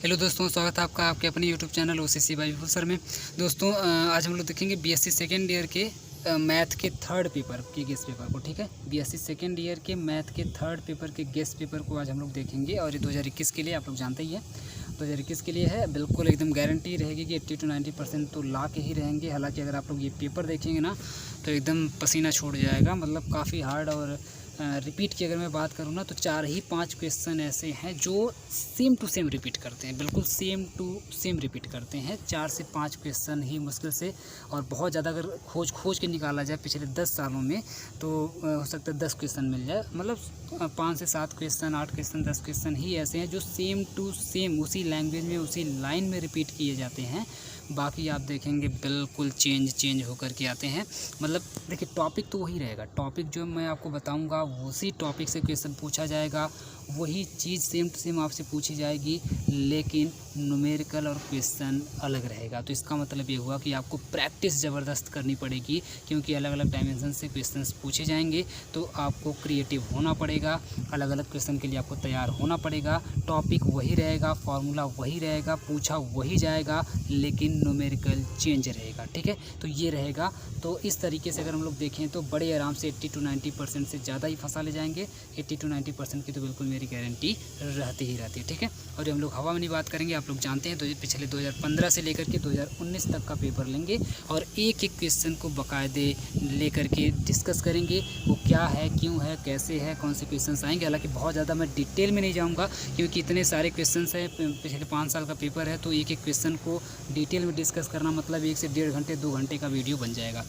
Hello दोस्तों, स्वागत है आपका आपके अपने यूट्यूब चैनल ओसीसी बाय विपुल सर में। दोस्तों आज हम लोग देखेंगे बीएससी सेकेंड ईयर के मैथ के थर्ड पेपर के गेस्ट पेपर को। ठीक है, बीएससी सेकेंड ईयर के मैथ के थर्ड पेपर के गेस्ट पेपर को आज हम लोग देखेंगे। और ये 2021 के लिए आप लोग जानते ही हैं, 2021 के लिए है। बिल्कुल एकदम गारंटी रहेगी कि 80 to 90% तो ला के ही रहेंगे। हालांकि अगर आप लोग ये पेपर देखेंगे ना तो एकदम पसीना छूट जाएगा, मतलब काफ़ी हार्ड। और रिपीट की अगर मैं बात करूँ ना तो 4 ही 5 क्वेश्चन ऐसे हैं जो सेम टू सेम रिपीट करते हैं, बिल्कुल सेम टू सेम रिपीट करते हैं। 4 से 5 क्वेश्चन ही मुश्किल से, और बहुत ज़्यादा अगर खोज के निकाला जाए पिछले 10 सालों में तो हो सकता है 10 क्वेश्चन मिल जाए। मतलब 5 से 7 क्वेश्चन, 8 क्वेश्चन, 10 क्वेश्चन ही ऐसे हैं जो सेम टू सेम उसी लैंग्वेज में, उसी लाइन में रिपीट किए जाते हैं। बाकी आप देखेंगे बिल्कुल चेंज होकर के आते हैं। मतलब देखिए, टॉपिक तो वही रहेगा, टॉपिक जो मैं आपको बताऊंगा उसी टॉपिक से क्वेश्चन पूछा जाएगा, वही चीज़ सेम टू सेम आपसे पूछी जाएगी, लेकिन न्यूमेरिकल और क्वेश्चन अलग रहेगा। तो इसका मतलब ये हुआ कि आपको प्रैक्टिस ज़बरदस्त करनी पड़ेगी, क्योंकि अलग अलग डायमेंशन से क्वेश्चंस पूछे जाएंगे। तो आपको क्रिएटिव होना पड़ेगा, अलग अलग क्वेश्चन के लिए आपको तैयार होना पड़ेगा। टॉपिक वही रहेगा, फार्मूला वही रहेगा, पूछा वही जाएगा, लेकिन न्यूमेरिकल चेंज रहेगा। ठीक है, तो ये रहेगा। तो इस तरीके से अगर हम लोग देखें तो बड़े आराम से 80 to 90% से ज़्यादा ही फंसा ले जाएंगे। 80 to 90% की तो बिल्कुल मेरी गारंटी रहती ही रहती है। ठीक है, और हम लोग हवा में नहीं बात करेंगे। आप लोग जानते हैं तो ये पिछले 2015 से लेकर के 2019 तक का पेपर लेंगे और एक एक क्वेश्चन को बाकायदे लेकर के डिस्कस करेंगे, वो क्या है, क्यों है, कैसे है, कौन से क्वेश्चन आएंगे। हालांकि बहुत ज़्यादा मैं डिटेल में नहीं जाऊँगा, क्योंकि इतने सारे क्वेश्चन हैं, पिछले 5 साल का पेपर है। तो एक एक क्वेश्चन को डिटेल में डिस्कस करना मतलब 1 से 1.5 घंटे 2 घंटे का वीडियो बन जाएगा।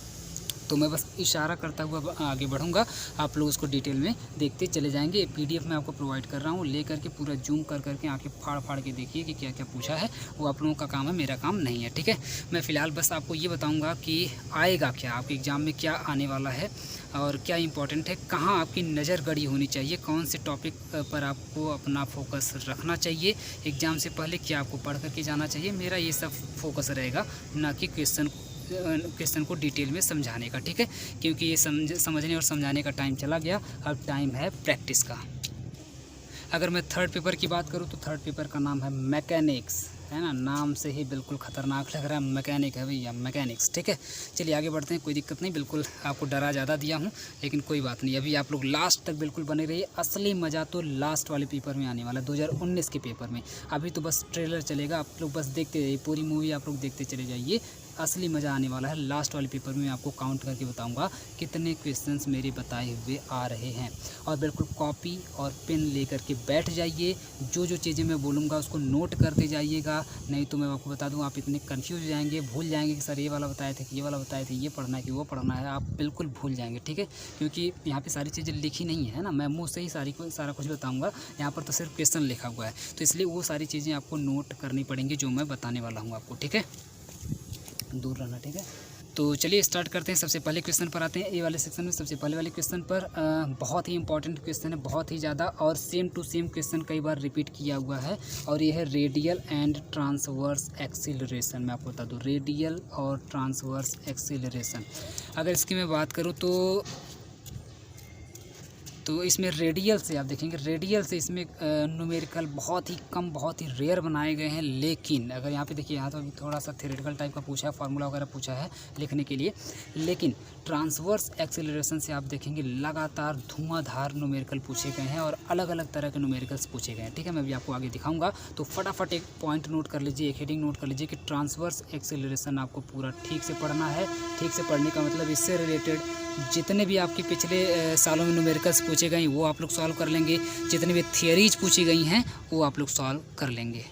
तो मैं बस इशारा करता हुआ आगे बढ़ूंगा, आप लोग उसको डिटेल में देखते चले जाएंगे। पीडीएफ मैं आपको प्रोवाइड कर रहा हूँ, ले करके पूरा जूम कर करके आंखें फाड़ के देखिए कि क्या क्या पूछा है। वो आप लोगों का काम है, मेरा काम नहीं है। ठीक है, मैं फ़िलहाल बस आपको ये बताऊँगा कि आएगा क्या, आपके एग्ज़ाम में क्या आने वाला है और क्या इंपॉर्टेंट है, कहाँ आपकी नज़र गड़ी होनी चाहिए, कौन से टॉपिक पर आपको अपना फोकस रखना चाहिए, एग्ज़ाम से पहले क्या आपको पढ़ करके जाना चाहिए। मेरा ये सब फोकस रहेगा, ना कि क्वेश्चन को डिटेल में समझाने का। ठीक है, क्योंकि ये समझने और समझाने का टाइम चला गया, अब टाइम है प्रैक्टिस का। अगर मैं थर्ड पेपर की बात करूँ तो थर्ड पेपर का नाम है मैकेनिक्स, है ना। नाम से ही बिल्कुल ख़तरनाक लग रहा है, मैकेनिक है भैया, मैकेनिक्स। ठीक है, चलिए आगे बढ़ते हैं, कोई दिक्कत नहीं। बिल्कुल आपको डरा ज़्यादा दिया हूँ, लेकिन कोई बात नहीं। अभी आप लोग लास्ट तक बिल्कुल बने रहिए। असली मज़ा तो लास्ट वाले पेपर में आने वाला है, 2019 के पेपर में। अभी तो बस ट्रेलर चलेगा, आप लोग बस देखते रहिए, पूरी मूवी आप लोग देखते चले जाइए। असली मज़ा आने वाला है लास्ट वाले पेपर में। आपको काउंट करके बताऊंगा कितने क्वेश्चंस मेरे बताए हुए आ रहे हैं। और बिल्कुल कॉपी और पेन लेकर के बैठ जाइए, जो जो चीज़ें मैं बोलूँगा उसको नोट करते जाइएगा। नहीं तो मैं आपको बता दूँ, आप इतने कंफ्यूज हो जाएंगे, भूल जाएंगे कि सर ये वाला बताए थे, कि ये वाला बताए थे, ये पढ़ना है कि वो पढ़ना है, आप बिल्कुल भूल जाएंगे। ठीक है, क्योंकि यहाँ पर सारी चीज़ें लिखी नहीं है ना, मैं मुँह से ही सारा कुछ बताऊँगा। यहाँ पर तो सिर्फ क्वेश्चन लिखा हुआ है, तो इसलिए वो सारी चीज़ें आपको नोट करनी पड़ेंगी जो मैं बताने वाला हूँ आपको। ठीक है, दूर रहना। ठीक है, तो चलिए स्टार्ट करते हैं। सबसे पहले क्वेश्चन पर आते हैं, ए वाले सेक्शन में। सबसे पहले वाले क्वेश्चन पर बहुत ही इंपॉर्टेंट क्वेश्चन है, बहुत ही ज़्यादा, और सेम टू सेम क्वेश्चन कई बार रिपीट किया हुआ है। और ये है रेडियल एंड ट्रांसवर्स एक्सीलरेशन। मैं आपको बता दूँ, रेडियल और ट्रांसवर्स एक्सीलरेशन। अगर इसकी मैं बात करूँ तो इसमें रेडियल से आप देखेंगे, रेडियल से इसमें न्यूमेरिकल बहुत ही कम, बहुत ही रेयर बनाए गए हैं। लेकिन अगर यहाँ पे देखिए, यहाँ तो अभी थोड़ा सा थ्योरेटिकल टाइप का पूछा है, फार्मूला वगैरह पूछा है लिखने के लिए। लेकिन ट्रांसवर्स एक्सेलरेशन से आप देखेंगे लगातार धुआंधार न्यूमेरिकल पूछे गए हैं और अलग अलग तरह के न्यूमेरिकल्स पूछे गए हैं। ठीक है, मैं भी आपको आगे दिखाऊंगा। तो फटाफट एक पॉइंट नोट कर लीजिए, एक हेडिंग नोट कर लीजिए कि ट्रांसवर्स एक्सेलरेशन आपको पूरा ठीक से पढ़ना है। ठीक से पढ़ने का मतलब इससे रिलेटेड जितने भी आपके पिछले सालों में न्यूमेरिकल्स पूछे गए वो आप लोग सॉल्व कर लेंगे, जितने भी थियरीज पूछी गई हैं वो आप लोग सॉल्व कर लेंगे।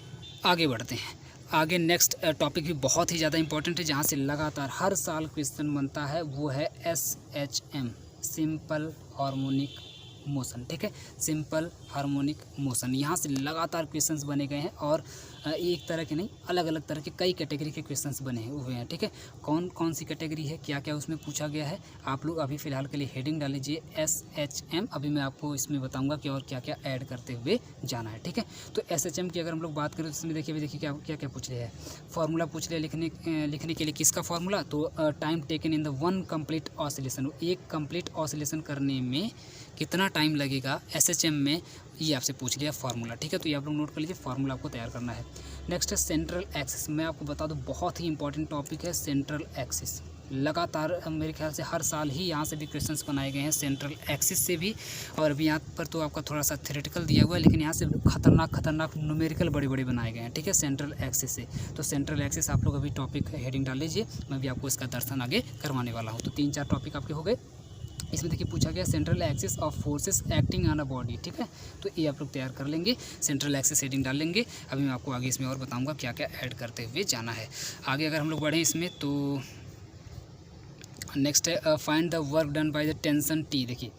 आगे बढ़ते हैं। आगे नेक्स्ट टॉपिक भी बहुत ही ज़्यादा इंपॉर्टेंट है, जहाँ से लगातार हर साल क्वेश्चन बनता है, वो है SHM, सिंपल हार्मोनिक मोशन। ठीक है, सिंपल हार्मोनिक मोशन। यहाँ से लगातार क्वेश्चंस बने गए हैं, और एक तरह के नहीं, अलग अलग तरह के कई कैटेगरी के क्वेश्चंस बने हुए हैं। ठीक है, कौन कौन सी कैटेगरी है, क्या क्या उसमें पूछा गया है, आप लोग अभी फ़िलहाल के लिए हेडिंग डाल लीजिए SHM। अभी मैं आपको इसमें बताऊंगा कि और क्या क्या ऐड करते हुए जाना है। ठीक है, तो SHM की अगर हम लोग बात करें तो इसमें देखिए क्या क्या पूछ लिया है। फार्मूला पूछ लिया लिखने के लिए, किसका फार्मूला, तो time taken in the 1 complete oscillation. एक कंप्लीट ऑसिलेशन करने में कितना टाइम लगेगा SHM में, ये आपसे पूछ लिया फार्मूला। ठीक है, तो ये आप लोग नोट कर लीजिए, फार्मूला आपको तैयार करना है। नेक्स्ट है सेंट्रल एक्सिस। मैं आपको बता दूं बहुत ही इंपॉर्टेंट टॉपिक है सेंट्रल एक्सिस। लगातार मेरे ख्याल से हर साल ही यहाँ से भी क्वेश्चंस बनाए गए हैं सेंट्रल एक्सिस से भी, और अभी यहाँ पर तो आपका थोड़ा सा थ्योरेटिकल दिया हुआ है, लेकिन यहाँ से खतरनाक न्यूमेरिकल बड़े बड़े बनाए गए हैं, ठीक है, सेंट्रल एक्सिस से। तो सेंट्रल एक्सिस आप लोग अभी टॉपिक हेडिंग डाल लीजिए, मैं भी आपको इसका दर्शन आगे करवाने वाला हूँ। तो 3-4 टॉपिक आपके हो गए। इसमें देखिए पूछा गया central axis of forces acting on a body, ठीक है, तो ये आप लोग तैयार कर लेंगे, सेंट्रल एक्सिस हेडिंग डाल लेंगे। अभी मैं आपको आगे इसमें और बताऊंगा क्या क्या ऐड करते हुए जाना है। आगे अगर हम लोग बढ़ें इसमें तो नेक्स्ट है find the work done by the tension T. देखिए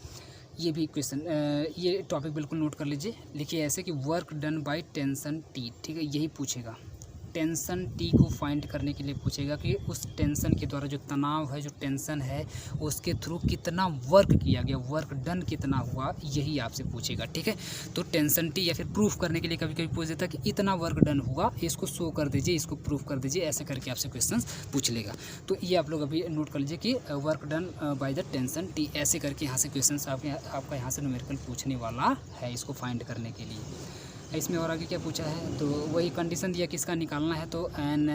ये भी क्वेश्चन, ये टॉपिक बिल्कुल नोट कर लीजिए। लिखिए ऐसे कि work done by tension T, ठीक है, यही पूछेगा। टेंशन टी को फाइंड करने के लिए पूछेगा कि उस टेंशन के द्वारा जो तनाव है, जो टेंशन है, उसके थ्रू कितना वर्क किया गया, वर्क डन कितना हुआ, यही आपसे पूछेगा, ठीक है। तो टेंशन टी या फिर प्रूफ करने के लिए कभी कभी पूछ देता है कि इतना वर्क डन हुआ, इसको शो कर दीजिए, इसको प्रूफ कर दीजिए, ऐसे करके आपसे क्वेश्चन पूछ लेगा। तो ये आप लोग अभी नोट कर लीजिए कि work done by the tension T, ऐसे करके यहाँ से क्वेश्चन आपका यहाँ से न्यूमेरिकल पूछने वाला है, इसको फाइंड करने के लिए। इसमें और आगे क्या पूछा है, तो वही कंडीशन दिया किसका निकालना है, तो an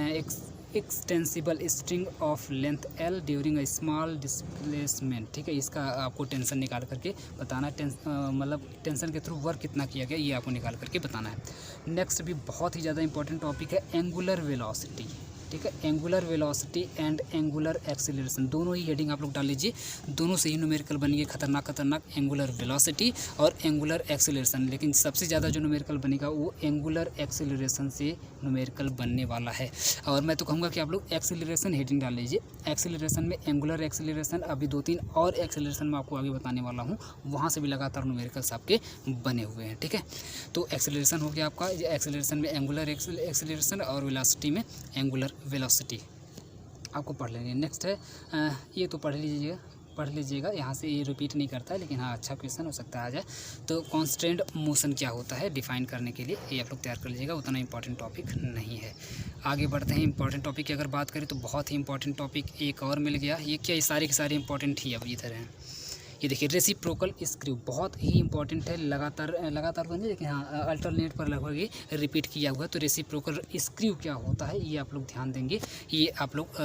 extensible string of length L during a small displacement, ठीक है, इसका आपको टेंशन निकाल करके बताना है। मतलब टेंशन के थ्रू वर्क कितना किया गया, ये आपको निकाल करके बताना है। नेक्स्ट भी बहुत ही ज़्यादा इंपॉर्टेंट टॉपिक है एंगुलर वेलोसिटी, ठीक है, angular velocity and angular acceleration, दोनों ही हेडिंग आप लोग डाल लीजिए, दोनों से ही न्यूमेरिकल बनेंगे खतरनाक एंगुलर वेलोसिटी और एंगुलर एक्सीलरेशन। लेकिन सबसे ज़्यादा जो न्यूमेरिकल बनेगा वो एंगुलर एक्सीलरेशन से न्यूमेरिकल बनने वाला है। और मैं तो कहूँगा कि आप लोग एक्सीलरेशन हेडिंग डाल लीजिए। एक्सीलरेशन में एंगुलर एक्सीलरेशन, अभी 2-3 और एक्सीलरेशन में आपको आगे बताने वाला हूँ, वहाँ से भी लगातार न्यूमेरिकल्स आपके बने हुए हैं, ठीक है। तो एक्सीलरेशन हो गया आपका, एक्सीलरेशन में एंगुलर एक्सीलरेशन और वेलोसिटी में एंगुलर वेलोसिटी आपको पढ़ लेंगे। नेक्स्ट है ये तो पढ़ लीजिएगा, यहाँ से ये रिपीट नहीं करता है, लेकिन हाँ अच्छा क्वेश्चन हो सकता है आ जाए। तो कांस्टेंट मोशन क्या होता है डिफाइन करने के लिए ये आप लोग तैयार कर लीजिएगा, उतना इंपॉर्टेंट टॉपिक नहीं है। आगे बढ़ते हैं। इंपॉर्टेंट टॉपिक की अगर बात करें तो बहुत ही इंपॉर्टेंट टॉपिक एक और मिल गया। ये क्या, ये सारे के सारे इंपॉर्टेंट ही अब इधर हैं। ये देखिए रेसिप्रोकल स्क्रू बहुत ही इंपॉर्टेंट है, लगातार तो नहीं, लेकिन हाँ अल्टरनेट पर लगभग ये रिपीट किया हुआ है। तो रेसिप्रोकल स्क्रू क्या होता है ये आप लोग ध्यान देंगे। ये आप लोग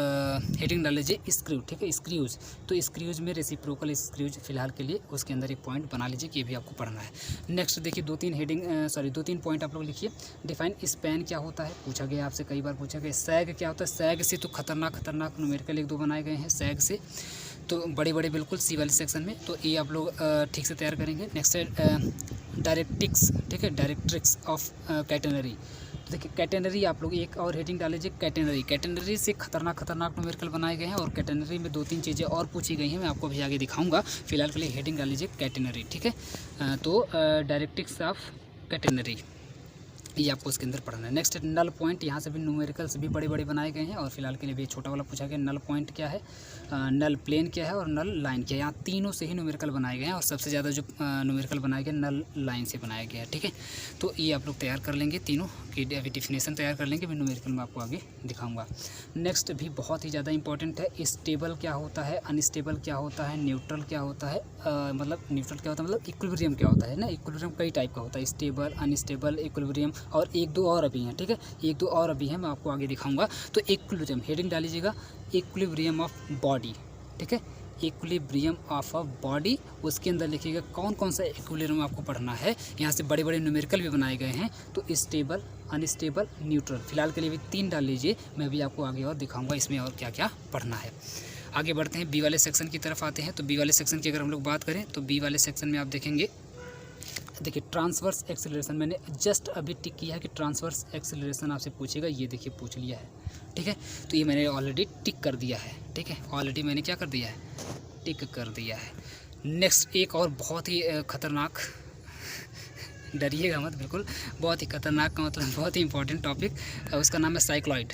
हेडिंग डाल लीजिए स्क्रू, ठीक है, स्क्रूज। तो स्क्रूज में रेसिप्रोकल स्क्रूज फिलहाल के लिए उसके अंदर एक पॉइंट बना लीजिए कि ये भी आपको पढ़ना है। नेक्स्ट देखिए 2-3 पॉइंट आप लोग लिखिए। डिफाइन स्पैन क्या होता है, पूछा गया आपसे, कई बार पूछा गया। सैग क्या होता है, सैग से तो खतरनाक न्यूमेरिकल 1-2 बनाए गए हैं सैग से, तो बड़े बिल्कुल सी वाले सेक्शन में, तो ये आप लोग ठीक से तैयार करेंगे। नेक्स्ट है डायरेक्ट्रिक्स, ठीक है, डायरेक्ट्रिक्स ऑफ कैटेनरी। तो देखिए कैटेनरी आप लोग एक और हेडिंग डाल लीजिए, कैटेनरी से खतरनाक न्यूमेरिकल बनाए गए हैं, और कैटेनरी में 2-3 चीज़ें और पूछी गई हैं, मैं आपको अभी आगे दिखाऊंगा। फिलहाल के लिए हेडिंग डाल लीजिए कैटेनरी, ठीक है। तो डायरेक्ट्रिक्स ऑफ कैटेनरी ये आपको इसके अंदर पढ़ना है। नेक्स्ट नल पॉइंट, यहाँ से भी न्यूमेरिकल्स भी बड़े बनाए गए हैं, और फिलहाल के लिए भी छोटा वाला पूछा गया नल पॉइंट क्या है, नल प्लेन क्या है और नल लाइन क्या है। यहाँ तीनों से ही न्यूमेरिकल बनाए गए हैं, और सबसे ज़्यादा जो न्यूमेरिकल बनाए गए नल लाइन से बनाया गया है, ठीक है। तो ये आप लोग तैयार कर लेंगे, तीनों की अभी डिफिनेशन तैयार कर लेंगे, मैं न्यूमेरिकल में आपको आगे दिखाऊंगा। नेक्स्ट भी बहुत ही ज़्यादा इंपॉर्टेंट है, स्टेबल क्या होता है, अनस्टेबल क्या होता है, न्यूट्रल क्या होता है, मतलब न्यूट्रल क्या होता है, मतलब इक्विलिब्रियम क्या होता है ना। इक्विलिब्रियम कई टाइप का होता है, स्टेबल, अनस्टेबल, इक्विलिब्रियम, और 1-2 और अभी हैं, ठीक है, 1-2 और अभी हैं, मैं आपको आगे दिखाऊंगा। तो इक्विलिब्रियम हेडिंग डाल लीजिएगा, इक्विलिब्रियम ऑफ बॉडी, ठीक है, इक्विलिब्रियम ऑफ अ बॉडी। उसके अंदर लिखिएगा कौन सा इक्विलिब्रियम आपको पढ़ना है। यहाँ से बड़े न्यूमेरिकल भी बनाए गए हैं, तो स्टेबल, अनस्टेबल, न्यूट्रल। फिलहाल के लिए भी 3 डाल लीजिए, मैं भी आपको आगे और दिखाऊंगा इसमें और क्या क्या पढ़ना है। आगे बढ़ते हैं, बी वाले सेक्शन की तरफ आते हैं। तो बी वाले सेक्शन की अगर हम लोग बात करें तो बी वाले सेक्शन में आप देखेंगे, देखिए ट्रांसवर्स एक्सेलरेशन, मैंने जस्ट अभी टिक किया है कि ट्रांसवर्स एक्सेलरेशन आपसे पूछेगा, ये देखिए पूछ लिया है, ठीक है। तो ये मैंने ऑलरेडी टिक कर दिया है, ठीक है, ऑलरेडी मैंने क्या कर दिया है, टिक कर दिया है। नेक्स्ट एक और बहुत ही खतरनाक, डरिएगा मत बिल्कुल, बहुत ही खतरनाक का मतलब बहुत ही इंपॉर्टेंट टॉपिक, उसका नाम है साइक्लॉइड।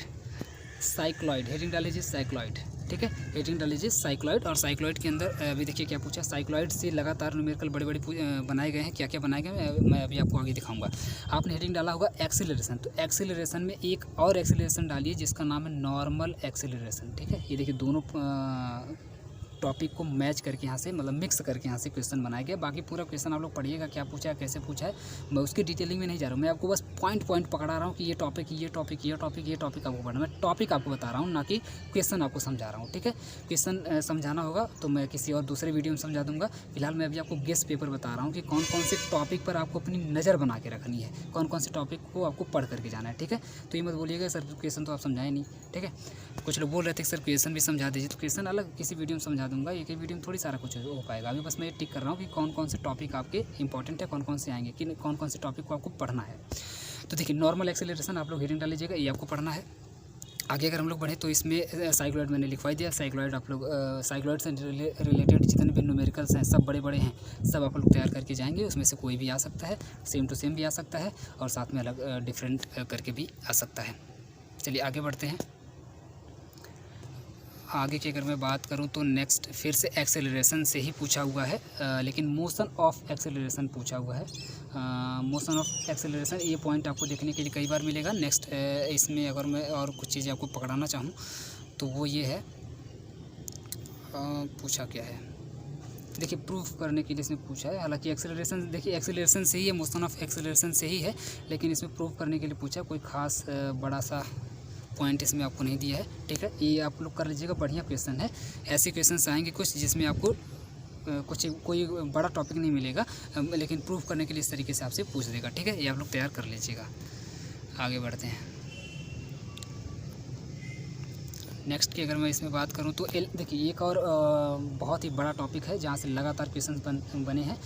हेडिंग डाल लीजिए साइक्लॉइड, ठीक है, हेडिंग डाल लीजिए साइक्लॉइड। और साइक्लॉइड के अंदर अभी देखिए क्या पूछा, साइक्लॉइड से लगातार न्यूमेरिकल बड़े बनाए गए हैं, क्या क्या बनाए गए मैं अभी आपको आगे दिखाऊंगा। आपने हेडिंग डाला होगा एक्सीलरेशन, तो एक्सीलरेशन में एक और एक्सीलरेशन डालिए जिसका नाम है नॉर्मल एक्सीलरेशन, ठीक है। ये देखिए दोनों टॉपिक को मैच करके यहाँ से मतलब मिक्स करके यहाँ से क्वेश्चन बनाया गया। बाकी पूरा क्वेश्चन आप लोग पढ़िएगा, क्या पूछा है, कैसे पूछा है, मैं उसकी डिटेलिंग में नहीं जा रहा हूँ। मैं आपको बस पॉइंट पकड़ा रहा हूँ कि ये टॉपिक आपको पढ़ना। मैं टॉपिक आपको बता रहा हूँ, ना कि क्वेश्चन आपको समझा रहा हूँ, ठीक है। क्वेश्चन समझाना होगा तो मैं किसी और दूसरे वीडियो में समझा दूँगा। फिलहाल मैं अभी आपको गेस्ट पेपर बता रहा हूँ कि कौन कौन से टॉपिक पर आपको अपनी नज़र बना के रखनी है, कौन कौन से टॉपिक को आपको पढ़ करके जाना है, ठीक है। तो ये मत बोलिएगा सर क्वेश्चन तो आप समझाए नहीं, ठीक है। कुछ लोग बोल रहे थे सर क्वेश्चन भी समझा दीजिए, तो क्वेश्चन अलग किसी वीडियो में समझा दूंगा, एक ही वीडियो में थोड़ी सारा कुछ हो पाएगा। अभी बस मैं ये टिक कर रहा हूँ कि कौन कौन से टॉपिक आपके इंपॉर्टेंट है, कौन कौन से आएंगे, कि कौन कौन से टॉपिक को आपको पढ़ना है। तो देखिए नॉर्मल एक्सेलरेशन आप लोग हेडिंग डाल लीजिएगा, ये आपको पढ़ना है। आगे अगर हम लोग बढ़े तो इसमें साइक्लॉइड मैंने लिखवा दिया। साइक्लॉइड आप लोग साइक्लॉइड से रिलेटेड जितने भी न्यूमेरिकल्स हैं सब बड़े हैं, सब आप लोग तैयार करके जाएंगे। उसमें से कोई भी आ सकता है, सेम टू सेम भी आ सकता है और साथ में अलग डिफरेंट करके भी आ सकता है। चलिए आगे बढ़ते हैं। आगे की अगर मैं बात करूं तो नेक्स्ट फिर से एक्सेलरेशन से ही पूछा हुआ है, लेकिन मोशन ऑफ एक्सेलरेशन पूछा हुआ है। मोशन ऑफ एक्सेलरेशन ये पॉइंट आपको देखने के लिए कई बार मिलेगा। नेक्स्ट इसमें अगर मैं और कुछ चीज़ें आपको पकड़ाना चाहूँ तो वो ये है, पूछा क्या है, देखिए प्रूफ करने के लिए इसमें पूछा है। हालांकि एक्सेलरेशन देखिए एक्सेलरेशन से ही है, मोशन ऑफ एक्सेलरेशन से ही है, लेकिन इसमें प्रूफ करने के लिए पूछा। कोई खास बड़ा सा पॉइंट इसमें आपको नहीं दिया है, ठीक है। ये आप लोग कर लीजिएगा, बढ़िया क्वेश्चन है। ऐसे क्वेश्चन आएंगे कुछ जिसमें आपको कोई बड़ा टॉपिक नहीं मिलेगा, लेकिन प्रूफ करने के लिए इस तरीके से आपसे पूछ देगा, ठीक है। ये आप लोग तैयार कर लीजिएगा। आगे बढ़ते हैं। नेक्स्ट की अगर मैं इसमें बात करूं तो देखिए एक और बहुत ही बड़ा टॉपिक है जहां से लगातार क्वेश्चन बने हैं,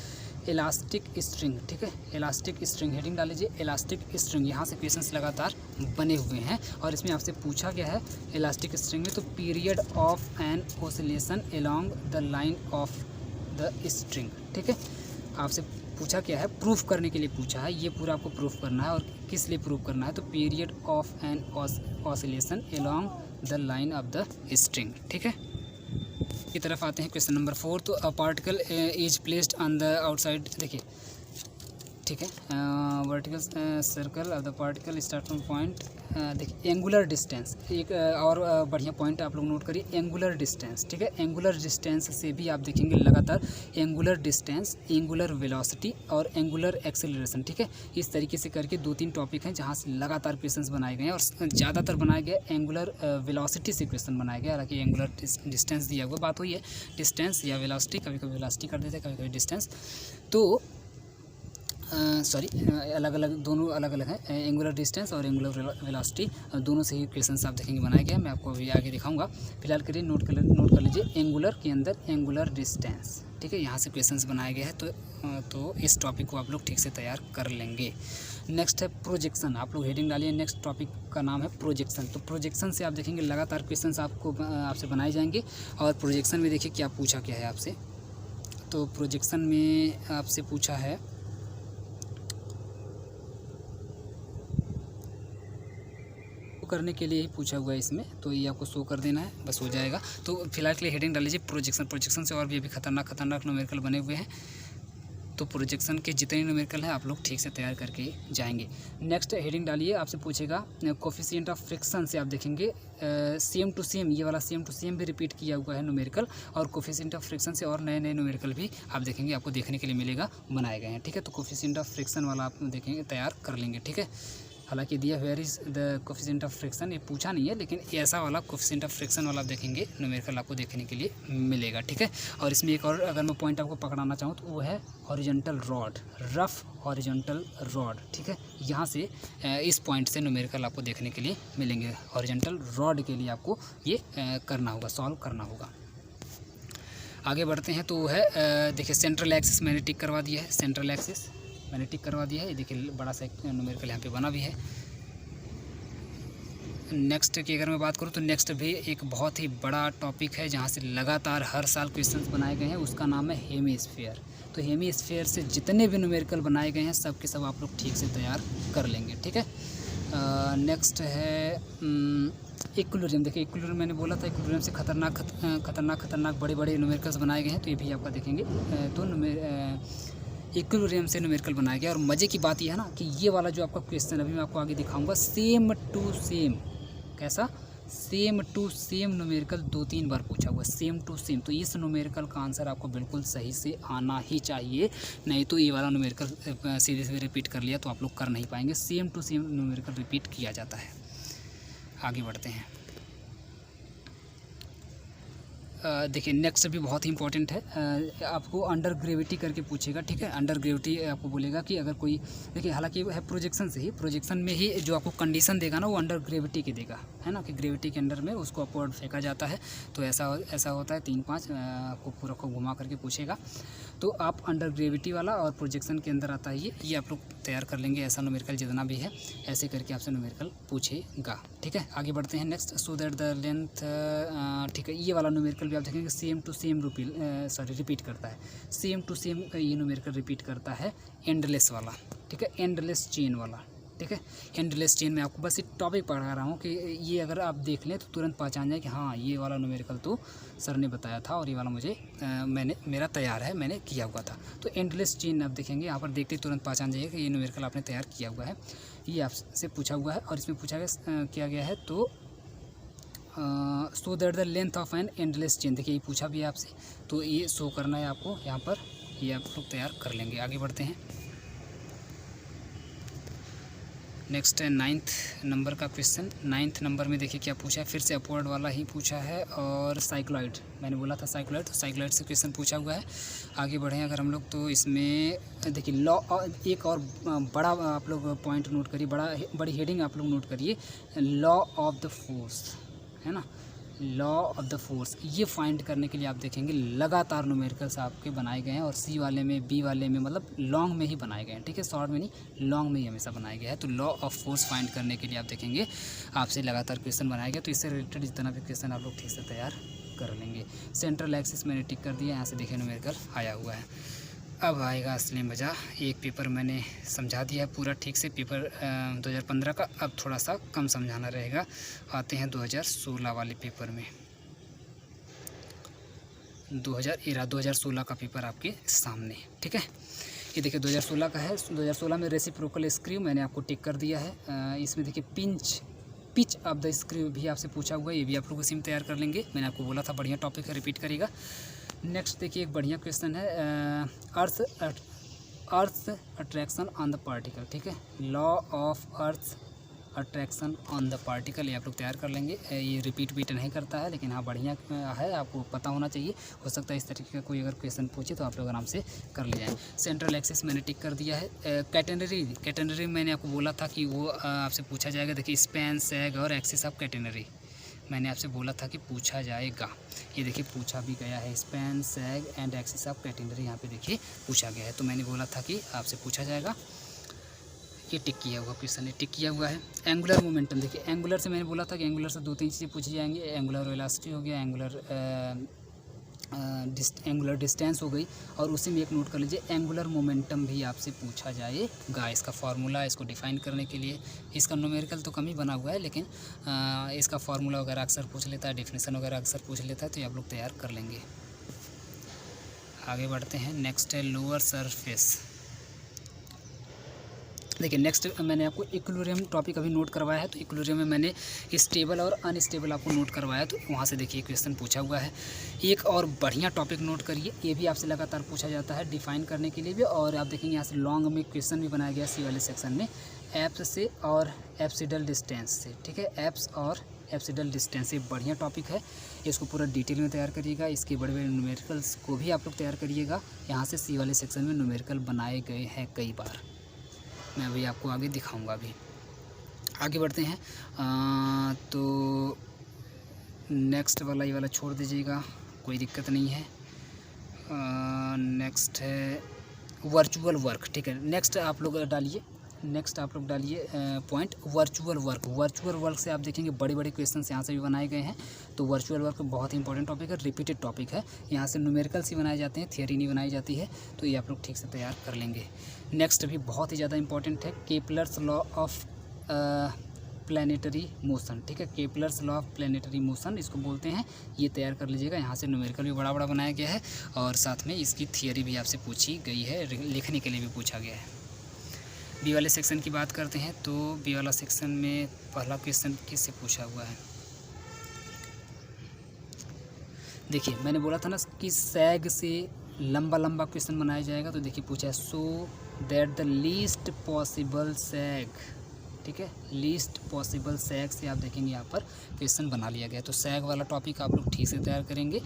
इलास्टिक स्ट्रिंग, ठीक है। इलास्टिक स्ट्रिंग हेडिंग डाल लीजिए, इलास्टिक स्ट्रिंग, यहाँ से क्वेश्चंस लगातार बने हुए हैं और इसमें आपसे पूछा गया है इलास्टिक स्ट्रिंग में तो period of an oscillation along the line of the string, ठीक है। आपसे पूछा क्या है, प्रूफ करने के लिए पूछा है। ये पूरा आपको प्रूफ करना है और किस लिए प्रूफ करना है, तो period of an oscillation along the line of the string, ठीक है। की तरफ आते हैं क्वेश्चन नंबर 4। तो a particle is placed on the outside, देखिए ठीक है, vertical circle of the particle start from point, देखिए एंगुलर डिस्टेंस, एक और बढ़िया पॉइंट आप लोग नोट करिए, एंगुलर डिस्टेंस, ठीक है। एंगुलर डिस्टेंस से भी आप देखेंगे लगातार एंगुलर डिस्टेंस, एंगुलर वेलोसिटी और एंगुलर एक्सेलरेशन, ठीक है। इस तरीके से करके 2-3 टॉपिक हैं जहाँ से लगातार क्वेश्चन बनाए गए हैं और ज़्यादातर बनाया गया एंगुलर वेलोसिटी से क्वेश्चन बनाया गया। हालांकि एंगुलर डिस्टेंस दिया हुआ, बात हुई है डिस्टेंस या वेलोसिटी, कभी कभी वेलोसिटी कर देते हैं, कभी कभी डिस्टेंस, तो सॉरी अलग अलग, दोनों अलग अलग हैं, एंगुलर डिस्टेंस और एंगुलर वेलोसिटी, दोनों से ही क्वेश्चन आप देखेंगे बनाया गया। मैं आपको अभी आगे दिखाऊंगा, फिलहाल करिए नोट कर लीजिए एंगुलर के अंदर एंगुलर डिस्टेंस, ठीक है। यहाँ से क्वेश्चंस बनाया गया है, तो इस टॉपिक को आप लोग ठीक से तैयार कर लेंगे। नेक्स्ट है प्रोजेक्शन, आप लोग हेडिंग डालिए, नेक्स्ट टॉपिक का नाम है प्रोजेक्शन। तो प्रोजेक्शन से आप देखेंगे लगातार क्वेश्चन आपसे बनाए जाएंगे और प्रोजेक्शन में देखिए क्या पूछा क्या है आपसे। तो प्रोजेक्शन में आपसे पूछा है करने के लिए ही पूछा हुआ है इसमें, तो ये आपको शो कर देना है, बस हो जाएगा। तो फिलहाल के लिए हेडिंग डाल लीजिए प्रोजेक्शन। प्रोजेक्शन से और भी अभी खतरनाक न्यूमेरिकल बने हुए हैं, तो प्रोजेक्शन के जितने न्यूमेरिकल हैं आप लोग ठीक से तैयार करके जाएंगे। नेक्स्ट हेडिंग डालिए, आपसे पूछेगा कोफिशिएंट ऑफ फ्रिक्शन से आप देखेंगे सेम टू सेम, ये वाला सेम टू सेम भी रिपीट किया हुआ है न्यूमेरिकल, और कोफिशिएंट ऑफ फ्रिक्शन से और नए न्यूमेरिकल भी आप देखेंगे, आपको देखने के लिए मिलेगा, बनाए गए हैं, ठीक है। तो कोफिशिएंट ऑफ फ्रिक्शन वाला आप देखेंगे, तैयार कर लेंगे, ठीक है। हालांकि दिया where is the coefficient of friction, ये पूछा नहीं है, लेकिन ऐसा वाला कोफिशिएंट ऑफ फ्रिक्शन वाला देखेंगे न्यूमेरिकल आपको देखने के लिए मिलेगा, ठीक है। और इसमें एक और अगर मैं पॉइंट आपको पकड़ाना चाहूँ तो वो है horizontal rod, rough horizontal rod, ठीक है। यहाँ से इस पॉइंट से न्यूमेरिकल आपको देखने के लिए मिलेंगे। हॉरिजॉन्टल रॉड के लिए आपको ये करना होगा, सॉल्व करना होगा। आगे बढ़ते हैं तो है देखिए सेंट्रल एक्सिस मैंने टिक करवा दिया है, सेंट्रल एक्सिस मैंने टिक करवा दिया है, ये देखिए बड़ा सा न्यूमेरिकल यहाँ पे बना भी है। नेक्स्ट की अगर मैं बात करूँ तो नेक्स्ट भी एक बहुत ही बड़ा टॉपिक है जहाँ से लगातार हर साल क्वेश्चंस बनाए गए हैं, उसका नाम है हेमीस्फीयर। तो हेमीस्फीयर से जितने भी न्यूमेरिकल बनाए गए हैं सब के सब आप लोग ठीक से तैयार कर लेंगे, ठीक है। नेक्स्ट है इक्विलिब्रियम। देखिए इक्विलिब्रियम मैंने बोला था, इक्विलिब्रियम से खतरनाक बड़े न्यूमेरिकल्स बनाए गए हैं, तो ये भी आपका देखेंगे। तो इक्विलिब्रियम से न्यूमेरिकल बनाया गया। और मज़े की बात यह है ना कि ये वाला जो आपका क्वेश्चन अभी मैं आपको आगे दिखाऊंगा, सेम टू सेम, कैसा सेम टू सेम न्यूमेरिकल 2-3 बार पूछा हुआ, सेम टू सेम। तो इस न्यूमेरिकल का आंसर आपको बिल्कुल सही से आना ही चाहिए, नहीं तो ये वाला न्यूमेरिकल सीधे सीधे रिपीट कर लिया तो आप लोग कर नहीं पाएंगे। Same to same numerical repeat किया जाता है। आगे बढ़ते हैं। देखिए नेक्स्ट भी बहुत ही इंपॉर्टेंट है। आपको अंडर ग्रेविटी करके पूछेगा, ठीक है। अंडर ग्रेविटी आपको बोलेगा कि अगर कोई, देखिए हालांकि वो है प्रोजेक्शन से ही, प्रोजेक्शन में ही जो आपको कंडीशन देगा ना वो अंडर ग्रेविटी के देगा, है ना, कि ग्रेविटी के अंडर में उसको अपवर्ड फेंका जाता है। तो ऐसा होता है 3-5 आपको पूरा को घुमा करके पूछेगा। तो आप अंडर ग्रेविटी वाला और प्रोजेक्शन के अंदर आता है ये आप लोग तैयार कर लेंगे। ऐसा न्यूमेरिकल जितना भी है ऐसे करके आपसे न्यूमेरिकल पूछेगा, ठीक है। आगे बढ़ते हैं next. So that the length, ठीक है। ये वाला न्यूमेरिकल भी आप देखेंगे सेम टू सेम रिपीट करता है, सेम टू सेम ये न्यूमेरिकल रिपीट करता है। एंडलेस वाला, ठीक है, एंडलेस चेन वाला, ठीक है। एंडलेस चेन में आपको बस एक टॉपिक पढ़ा रहा हूँ कि ये अगर आप देख लें तो तुरंत पहचान जाए कि हाँ ये वाला न्यूमेरिकल तो सर ने बताया था और ये वाला मुझे मेरा तैयार है, मैंने किया हुआ था। तो एंडलेस चेन आप देखेंगे यहाँ पर, देखते तुरंत पहचान जाइए कि ये न्यूमेरिकल आपने तैयार किया हुआ है। ये आपसे पूछा हुआ है और इसमें पूछा किया गया है। तो सो that the length of an endless chain, देखिए ये पूछा भी है आपसे, तो ये शो करना है आपको यहाँ पर, ये आप लोग तैयार कर लेंगे। आगे बढ़ते हैं। नेक्स्ट है 9th नंबर का क्वेश्चन। 9th नंबर में देखिए क्या पूछा है, फिर से अपवर्ड वाला ही पूछा है और साइक्लॉइड, मैंने बोला था साइक्लॉइड, तो साइक्लॉइड से क्वेश्चन पूछा हुआ है। आगे बढ़ें अगर हम लोग तो इसमें देखिए लॉ, एक और बड़ा आप लोग पॉइंट नोट करिए, बड़ी हेडिंग आप लोग नोट करिए, लॉ ऑफ द फोर्स, है ना, लॉ ऑफ द फोर्स। ये फाइंड करने के लिए आप देखेंगे लगातार न्यूमेरिकल्स आपके बनाए गए हैं और सी वाले में, बी वाले में, मतलब लॉन्ग में ही बनाए गए हैं, ठीक है, शॉर्ट में नहीं, लॉन्ग में ही हमेशा बनाया गया है। तो लॉ ऑफ फोर्स फाइंड करने के लिए आप देखेंगे आपसे लगातार क्वेश्चन बनाए गए, तो इससे रिलेटेड जितना भी क्वेश्चन आप लोग ठीक से तैयार कर लेंगे। सेंट्रल एक्सिस मैंने टिक कर दिया, यहाँ से देखिए न्यूमेरिकल आया हुआ है। अब आएगा असली मज़ा। एक पेपर मैंने समझा दिया है पूरा ठीक से, पेपर 2015 का, अब थोड़ा सा कम समझाना रहेगा। आते हैं 2016 वाले पेपर में। 2016 का पेपर आपके सामने, ठीक है। ये देखिए 2016 का है। 2016 में रेसिप्रोकल स्क्रू मैंने आपको टिक कर दिया है। इसमें देखिए पिच ऑफ द स्क्रू भी आपसे पूछा हुआ है, ये भी आप लोग इसी में तैयार कर लेंगे। मैंने आपको बोला था बढ़िया टॉपिक है, रिपीट करिएगा। नेक्स्ट देखिए एक बढ़िया क्वेश्चन है, अर्थ अट्रैक्शन ऑन द पार्टिकल, ठीक है, law of earth attraction on the particle, ये आप लोग तैयार कर लेंगे। ये रिपीट नहीं करता है, लेकिन हाँ बढ़िया है, आपको पता होना चाहिए। हो सकता है इस तरीके का कोई अगर क्वेश्चन पूछे तो आप लोग आराम से कर ले जाएँ। सेंट्रल एक्सिस मैंने टिक कर दिया है। कैटेनरी मैंने आपको बोला था कि वो आपसे पूछा जाएगा। देखिए स्पैन, सैग और एक्सिस ऑफ कैटेनरी मैंने आपसे बोला था कि पूछा जाएगा, ये देखिए पूछा भी गया है। Span, sag and axis of catenary यहाँ पे देखिए पूछा गया है, तो मैंने बोला था कि आपसे पूछा जाएगा। ये टिक किया हुआ क्वेश्चन है, टिक किया हुआ है। एंगुलर मोमेंटम, देखिए एंगुलर से मैंने बोला था कि एंगुलर से 2-3 चीज़ें पूछी जाएंगी। एंगुलर वेलोसिटी हो गया, एंगुलर डिस्टेंस हो गई, और उसी में एक नोट कर लीजिए एंगुलर मोमेंटम भी आपसे पूछा जाएगा। इसका फार्मूला, इसको डिफाइन करने के लिए, इसका न्यूमेरिकल तो कम ही बना हुआ है, लेकिन इसका फार्मूला वगैरह अक्सर पूछ लेता है, डेफिनेशन वगैरह अक्सर पूछ लेता है, तो ये आप लोग तैयार कर लेंगे। आगे बढ़ते हैं। नेक्स्ट है लोअर सरफेस। देखिए नेक्स्ट मैंने आपको इक्विलिब्रियम टॉपिक अभी नोट करवाया है, तो इक्विलिब्रियम में मैंने स्टेबल और अनस्टेबल आपको नोट करवाया, तो वहाँ से देखिए क्वेश्चन पूछा हुआ है। एक और बढ़िया टॉपिक नोट करिए, ये भी आपसे लगातार पूछा जाता है डिफाइन करने के लिए भी, और आप देखेंगे यहाँ से लॉन्ग में क्वेश्चन भी बनाया गया सी वाले सेक्शन में, एप्स से और एप्सिडल डिस्टेंस से, ठीक है, एप्स और एप्सिडल डिस्टेंस, ये बढ़िया टॉपिक है, इसको पूरा डिटेल में तैयार करिएगा। इसके बड़े बड़े न्यूमेरिकल्स को भी आप लोग तैयार करिएगा, यहाँ से सी वाले सेक्शन में न्यूमेरिकल बनाए गए हैं कई बार, मैं अभी आपको आगे दिखाऊंगा। अभी आगे बढ़ते हैं। तो नेक्स्ट वाला, ये वाला छोड़ दीजिएगा, कोई दिक्कत नहीं है। नेक्स्ट है वर्चुअल वर्क, ठीक है। नेक्स्ट आप लोग डालिए पॉइंट वर्चुअल वर्क से आप देखेंगे बड़े बड़े क्वेश्चन यहाँ से भी बनाए गए हैं। तो वर्चुअल वर्क बहुत ही इंपॉर्टेंट टॉपिक है, रिपीटेड टॉपिक है, यहाँ से न्यूमेरिकल्स ही बनाए जाते हैं, थियरी नहीं बनाई जाती है, तो ये आप लोग ठीक से तैयार कर लेंगे। नेक्स्ट भी बहुत ही ज़्यादा इंपॉर्टेंट है, Kepler's law of planetary motion, ठीक है, Kepler's law of planetary motion इसको बोलते हैं, ये तैयार कर लीजिएगा। यहाँ से न्यूमेरिकल भी बड़ा बड़ा बनाया गया है और साथ में इसकी थियरी भी आपसे पूछी गई है, लिखने के लिए भी पूछा गया है। बी वाले सेक्शन की बात करते हैं, तो बी वाला सेक्शन में पहला क्वेश्चन किससे पूछा हुआ है, देखिए मैंने बोला था ना कि सैग से लंबा लंबा क्वेश्चन बनाया जाएगा, तो देखिए पूछा है so that the least possible sag, ठीक है, लीस्ट पॉसिबल सैग से आप देखेंगे यहाँ पर क्वेश्चन बना लिया गया। तो सैग वाला टॉपिक आप लोग ठीक से तैयार करेंगे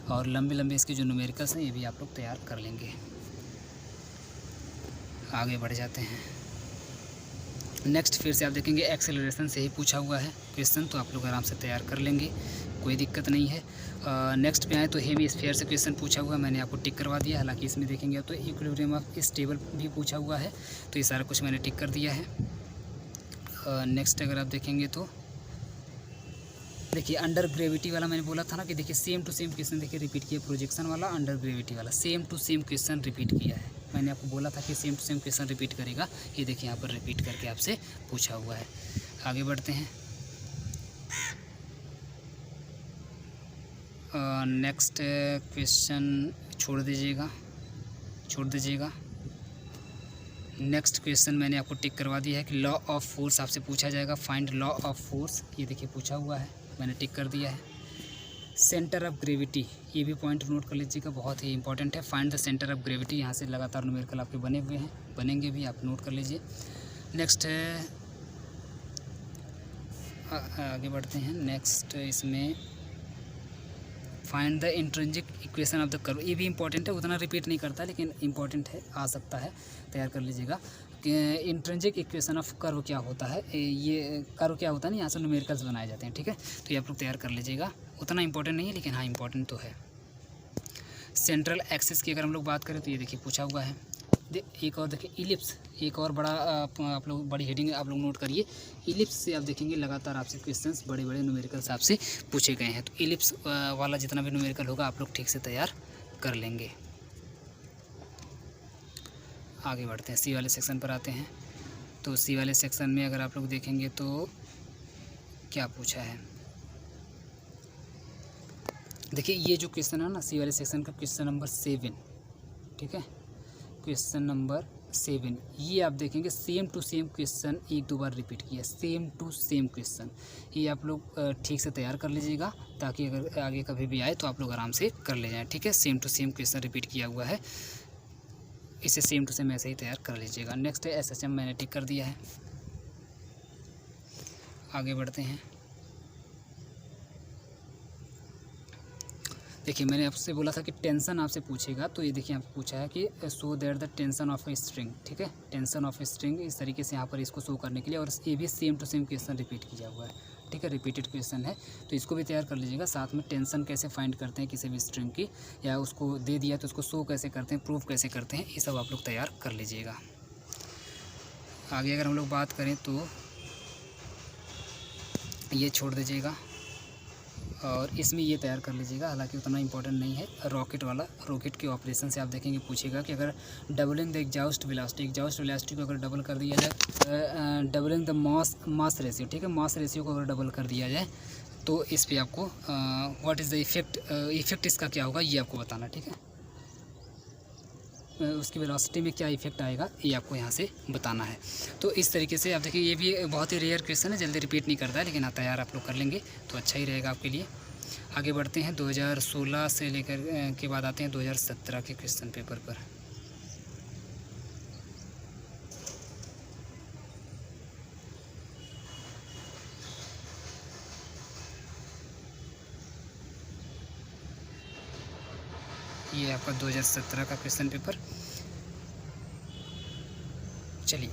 और लंबे लंबे इसके जो न्यूमेरिकल्स हैं ये भी आप लोग तैयार कर लेंगे। आगे बढ़ जाते हैं। नेक्स्ट फिर से आप देखेंगे एक्सेलरेशन से ही पूछा हुआ है क्वेश्चन, तो आप लोग आराम से तैयार कर लेंगे, कोई दिक्कत नहीं है। नेक्स्ट पे आए तो हेमीस्फीयर से क्वेश्चन पूछा हुआ है, मैंने आपको टिक करवा दिया। हालांकि इसमें देखेंगे तो इक्विलिब्रियम ऑफ स्टेबल भी पूछा हुआ है, तो ये सारा कुछ मैंने टिक कर दिया है। नेक्स्ट अगर आप देखेंगे तो देखिए अंडर ग्रेविटी वाला मैंने बोला था ना कि देखिए सेम टू सेम क्वेश्चन देखिए रिपीट किया, प्रोजेक्शन वाला अंडर ग्रेविटी वाला same to same question repeat किया है। मैंने आपको बोला था कि same to same question repeat करेगा, ये देखिए यहाँ पर रिपीट करके आपसे पूछा हुआ है। आगे बढ़ते हैं। नेक्स्ट क्वेश्चन छोड़ दीजिएगा। नेक्स्ट क्वेश्चन मैंने आपको टिक करवा दिया है कि लॉ ऑफ फोर्स आपसे पूछा जाएगा, फाइंड लॉ ऑफ फोर्स, ये देखिए पूछा हुआ है, मैंने टिक कर दिया है। सेंटर ऑफ ग्रेविटी, ये भी पॉइंट नोट कर लीजिएगा, बहुत ही इंपॉर्टेंट है। Find the centre of gravity, यहाँ से लगातार न्यूमेरिकल आपके बने हुए हैं, बनेंगे भी, आप नोट कर लीजिए। नेक्स्ट है, आगे बढ़ते हैं। नेक्स्ट इसमें find the intrinsic equation of the curve, ये भी इंपॉर्टेंट है, उतना रिपीट नहीं करता लेकिन इंपॉर्टेंट है, आ सकता है, तैयार कर लीजिएगा। इंट्रिंसिक इक्वेशन ऑफ कर्व क्या होता है, ये कर्व क्या होता है ना, यहाँ से न्यूमेरिकल्स बनाए जाते हैं, ठीक है, तो ये आप लोग तैयार कर लीजिएगा। उतना इंपॉर्टेंट नहीं है लेकिन हाँ इंपॉर्टेंट तो है। सेंट्रल एक्सिस की अगर हम लोग बात करें तो ये देखिए पूछा हुआ है। एक और देखिए इलिप्स, एक और बड़ा आप लोग बड़ी हेडिंग आप लोग नोट करिए। इलिप्स से आप देखेंगे लगातार आपसे क्वेश्चंस बड़े बड़े न्यूमेरिकल्स आपसे पूछे गए हैं, तो इलिप्स वाला जितना भी न्यूमेरिकल होगा आप लोग ठीक से तैयार कर लेंगे। आगे बढ़ते हैं, सी वाले सेक्शन पर आते हैं। तो सी वाले सेक्शन में अगर आप लोग देखेंगे तो क्या पूछा है, देखिए ये जो क्वेश्चन है ना सी वाले सेक्शन का क्वेश्चन नंबर 7, ठीक है, क्वेश्चन नंबर 7, ये आप देखेंगे सेम टू सेम क्वेश्चन एक दो बार रिपीट किया, सेम टू सेम क्वेश्चन, ये आप लोग ठीक से तैयार कर लीजिएगा ताकि अगर आगे कभी भी आए तो आप लोग आराम से कर ले जाएं, ठीक है। Same to same question repeat किया हुआ है, इसे सेम टू सेम ऐसे ही तैयार कर लीजिएगा। नेक्स्ट है SHM, मैंने टिक कर दिया है। आगे बढ़ते हैं। देखिए मैंने आपसे बोला था कि टेंशन आपसे पूछेगा, तो ये देखिए आपसे पूछा है कि show that the tension of a string, ठीक है, टेंशन ऑफ ए स्ट्रिंग, इस तरीके से यहाँ पर इसको शो करने के लिए, और ये भी same to same question repeat किया हुआ है, ठीक है, रिपीटेड क्वेश्चन है, तो इसको भी तैयार कर लीजिएगा। साथ में टेंशन कैसे फाइंड करते हैं किसी भी स्ट्रिंग की, या उसको दे दिया तो उसको शो कैसे करते हैं, प्रूफ कैसे करते हैं, ये सब आप लोग तैयार कर लीजिएगा। आगे अगर हम लोग बात करें तो ये छोड़ दीजिएगा और इसमें ये तैयार कर लीजिएगा, हालांकि उतना इंपॉर्टेंट नहीं है। रॉकेट वाला, रॉकेट के ऑपरेशन से आप देखेंगे पूछेगा कि अगर डबलिंग द एग्जॉस्ट वेलोसिटी को अगर डबल कर दिया जाए, डबलिंग द मास रेशियो, ठीक है, मास रेशियो को अगर डबल कर दिया जाए तो इस पर आपको व्हाट इज़ द इफेक्ट इसका क्या होगा ये आपको बताना, ठीक है, उसकी वेलोसिटी में क्या इफेक्ट आएगा ये आपको यहाँ से बताना है। तो इस तरीके से आप देखिए ये भी बहुत ही रेयर क्वेश्चन है, जल्दी रिपीट नहीं करता है, लेकिन आप तैयार आप लोग कर लेंगे तो अच्छा ही रहेगा आपके लिए। आगे बढ़ते हैं 2016 से लेकर के बाद आते हैं 2017 के क्वेश्चन पेपर पर। ये आपका 2017 का क्वेश्चन पेपर। चलिए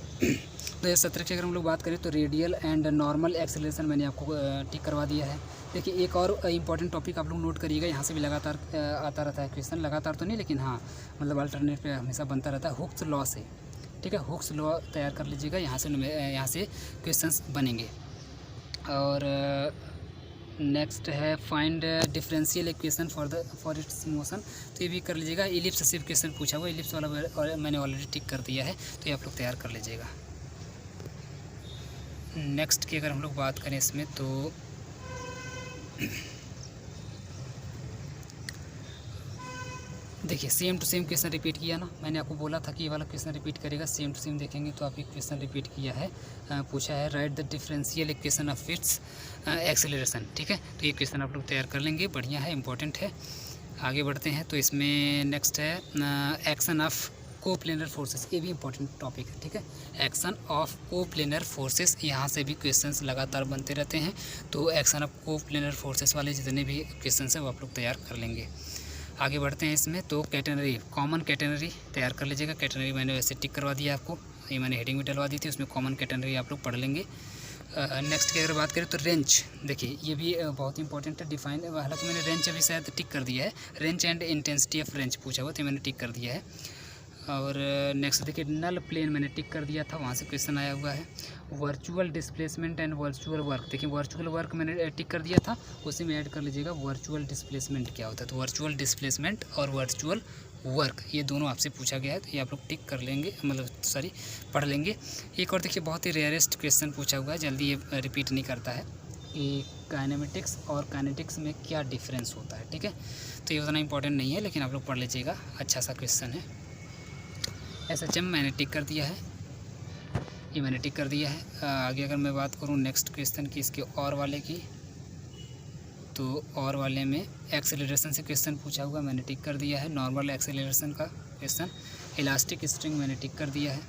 2017 की अगर हम लोग बात करें तो रेडियल एंड नॉर्मल एक्सेलरेशन मैंने आपको टिक करवा दिया है। देखिए एक और इम्पॉर्टेंट टॉपिक आप लोग नोट करिएगा, यहाँ से भी लगातार आता रहता है क्वेश्चन, लगातार तो नहीं लेकिन हाँ मतलब अल्टरनेट पे हमेशा बनता रहता है, हुक्स लॉ से, ठीक है, हुक्स लॉ तैयार कर लीजिएगा, यहाँ से क्वेश्चंस बनेंगे। और नेक्स्ट है find differential equation for its motion, तो ये भी कर लीजिएगा। इलिप्स से क्वेश्चन पूछा हुआ, इलिप्स वाला मैंने ऑलरेडी टिक कर दिया है, तो ये आप लोग तैयार कर लीजिएगा। नेक्स्ट की अगर हम लोग बात करें इसमें तो देखिए same to same question repeat किया ना, मैंने आपको बोला था कि ये वाला क्वेश्चन रिपीट करेगा। सेम टू सेम देखेंगे तो आपकी क्वेश्चन रिपीट किया है। पूछा है write the differential equation of its acceleration. ठीक है, तो ये क्वेश्चन आप लोग तैयार कर लेंगे, बढ़िया है, इंपॉर्टेंट है। आगे बढ़ते हैं तो इसमें नेक्स्ट है एक्शन ऑफ कोप्लेनर फोर्सेस, ये भी इंपॉर्टेंट टॉपिक है। ठीक है, एक्शन ऑफ कोप्लेनर फोर्सेस, यहाँ से भी क्वेश्चंस लगातार बनते रहते हैं, तो एक्शन ऑफ कोप्लेनर फोर्सेस वाले जितने भी क्वेश्चंस हैं वो आप लोग तैयार कर लेंगे। आगे बढ़ते हैं इसमें तो कैटेनरी, कॉमन कैटेनरी तैयार कर लीजिएगा। कैटेनरी मैंने वैसे टिक करवा दिया आपको, ये मैंने हेडिंग भी डलवा दी थी, उसमें कॉमन कैटेनरी आप लोग पढ़ लेंगे। नेक्स्ट की अगर बात करें तो रेंज, देखिए ये भी बहुत इंपॉर्टेंट है, डिफाइन, हालांकि मैंने रेंज अभी शायद टिक कर दिया है। Range and intensity of range पूछा हुआ तो मैंने टिक कर दिया है। और नेक्स्ट देखिए नल प्लेन मैंने टिक कर दिया था, वहाँ से क्वेश्चन आया हुआ है। Virtual displacement and virtual work, देखिए वर्चुअल वर्क मैंने टिक कर दिया था, उसी में ऐड कर लीजिएगा वर्चुअल डिस्प्लेसमेंट क्या होता है। तो वर्चुअल डिस्प्लेसमेंट और वर्चुअल वर्क ये दोनों आपसे पूछा गया है, तो ये आप लोग टिक कर लेंगे, मतलब सॉरी पढ़ लेंगे। एक और देखिए बहुत ही रेयरेस्ट क्वेश्चन पूछा हुआ है, जल्दी ये रिपीट नहीं करता है कि काइनेमेटिक्स और काइनेटिक्स में क्या डिफरेंस होता है। ठीक है, तो ये उतना इंपॉर्टेंट नहीं है, लेकिन आप लोग पढ़ लीजिएगा, अच्छा सा क्वेश्चन है। SHM मैंने टिक कर दिया है, ये मैंने टिक कर दिया है। आगे अगर मैं बात करूँ नेक्स्ट क्वेश्चन की, इसके और वाले की, तो और वाले में एक्सेलरेशन से क्वेश्चन पूछा हुआ, मैंने टिक कर दिया है। नॉर्मल एक्सेलरेशन का क्वेश्चन, इलास्टिक स्ट्रिंग मैंने टिक कर दिया है।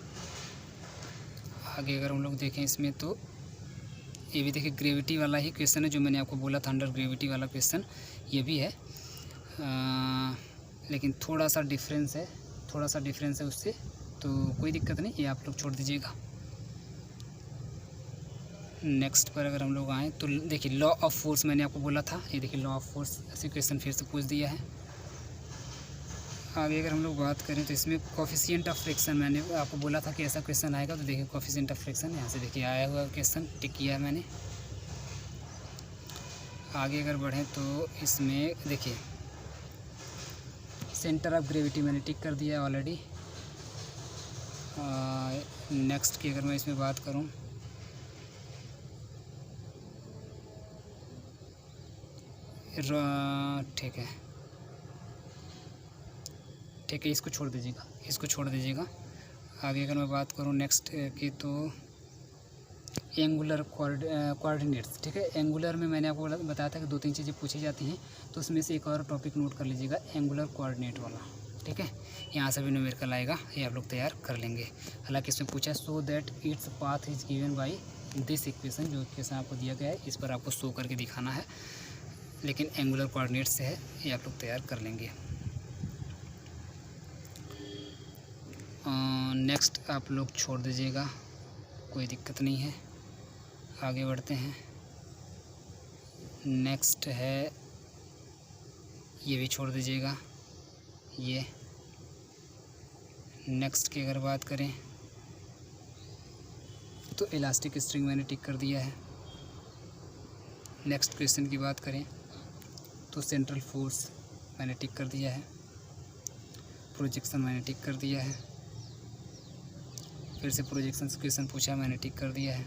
आगे अगर हम लोग देखें इसमें तो ये भी देखिए ग्रेविटी वाला ही क्वेश्चन है, जो मैंने आपको बोला था अंडर ग्रेविटी वाला क्वेश्चन ये भी है, लेकिन थोड़ा सा डिफरेंस है उससे, तो कोई दिक्कत नहीं, ये आप लोग छोड़ दीजिएगा। नेक्स्ट पर अगर हम लोग आएँ तो देखिए लॉ ऑफ फोर्स मैंने आपको बोला था, ये देखिए लॉ ऑफ फोर्स ऐसे क्वेश्चन फिर से पूछ दिया है। आगे अगर हम लोग बात करें तो इसमें कोफिशिएंट ऑफ फ्रिक्शन मैंने आपको बोला था कि ऐसा क्वेश्चन आएगा, तो देखिए कोफिशिएंट ऑफ फ्रिक्शन यहाँ से देखिए आया हुआ क्वेश्चन, टिक किया है मैंने। आगे अगर बढ़ें तो इसमें देखिए सेंटर ऑफ ग्रेविटी मैंने टिक कर दिया है ऑलरेडी। नेक्स्ट की अगर मैं इसमें बात करूं ठीक है, इसको छोड़ दीजिएगा। आगे अगर मैं बात करूं नेक्स्ट की तो एंगुलर कोऑर्डिनेट्स। ठीक है, एंगुलर में मैंने आपको बताया था कि 2-3 चीज़ें पूछी जाती हैं, तो उसमें से एक और टॉपिक नोट कर लीजिएगा, एंगुलर कोऑर्डिनेट वाला। ठीक है, यहाँ से भी न्यूमेरिकल आएगा, ये आप लोग तैयार कर लेंगे। हालांकि इसमें पूछा है so that its path is given by this equation, जो इक्वेशन आपको दिया गया है इस पर आपको शो करके दिखाना है, लेकिन एंगुलर कोऑर्डिनेट से है, ये आप लोग तैयार कर लेंगे। नेक्स्ट आप लोग छोड़ दीजिएगा, कोई दिक्कत नहीं है। आगे बढ़ते हैं, नेक्स्ट है ये भी छोड़ दीजिएगा। ये नेक्स्ट की अगर बात करें तो इलास्टिक स्ट्रिंग मैंने टिक कर दिया है। नेक्स्ट क्वेश्चन की बात करें तो सेंट्रल फोर्स मैंने टिक कर दिया है, प्रोजेक्शन मैंने टिक कर दिया है, फिर से प्रोजेक्शन क्वेश्चन पूछा मैंने टिक कर दिया है।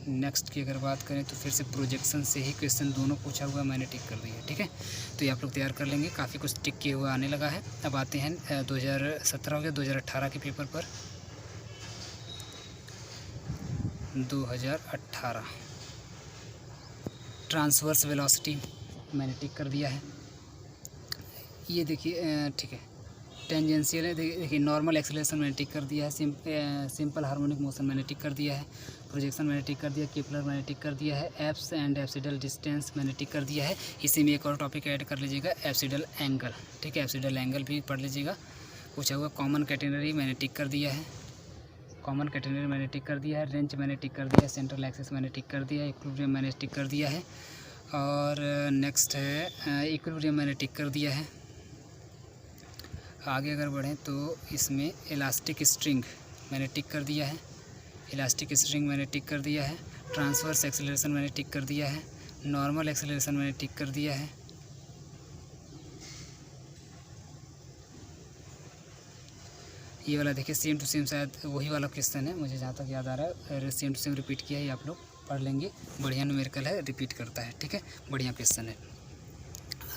नेक्स्ट की अगर बात करें तो फिर से प्रोजेक्शन से ही क्वेश्चन दोनों पूछा हुआ मैंने टिक कर दिया है। ठीक है, तो ये आप लोग तैयार कर लेंगे, काफ़ी कुछ टिक किए हुआ आने लगा है। अब आते हैं 2017 हो गया, 2018 के पेपर पर। 2018 ट्रांसवर्स वेलोसिटी मैंने टिक कर दिया है। ये देखिए ठीक है, टेंजेंशियल है, देखिए नॉर्मल एक्सेलरेशन मैंने टिक कर दिया है, सिंपल हार्मोनिक मोशन मैंने टिक कर दिया है, प्रोजेक्शन मैंने टिक कर दिया, केपलर मैंने टिक कर दिया है, एप्स एंड एप्सिडल डिस्टेंस मैंने टिक कर दिया है। इसी में एक और टॉपिक ऐड कर लीजिएगा, एप्सिडल एंगल। ठीक है, एप्सिडल एंगल भी पढ़ लीजिएगा, पूछा हुआ। कॉमन कैटेनरी मैंने टिक कर दिया है, रेंज मैंने टिक कर दिया है, सेंट्रल एक्सिस मैंने टिक कर दिया है, इक्विलिब्रियम मैंने टिक कर दिया है, और नेक्स्ट है इक्विलिब्रियम मैंने टिक कर दिया है। आगे अगर बढ़ें तो इसमें इलास्टिक स्ट्रिंग मैंने टिक कर दिया है, ट्रांसवर्स एक्सेलरेशन मैंने टिक कर दिया है, नॉर्मल एक्सेलरेशन मैंने टिक कर दिया है। ये वाला देखिए सेम टू सेम, शायद वही वाला क्वेश्चन है, मुझे जहाँ तक याद आ रहा है, सेम टू सेम रिपीट किया है, ये आप लोग पढ़ लेंगे, बढ़िया न्यूमेरिकल है, रिपीट करता है। ठीक है, बढ़िया क्वेश्चन है।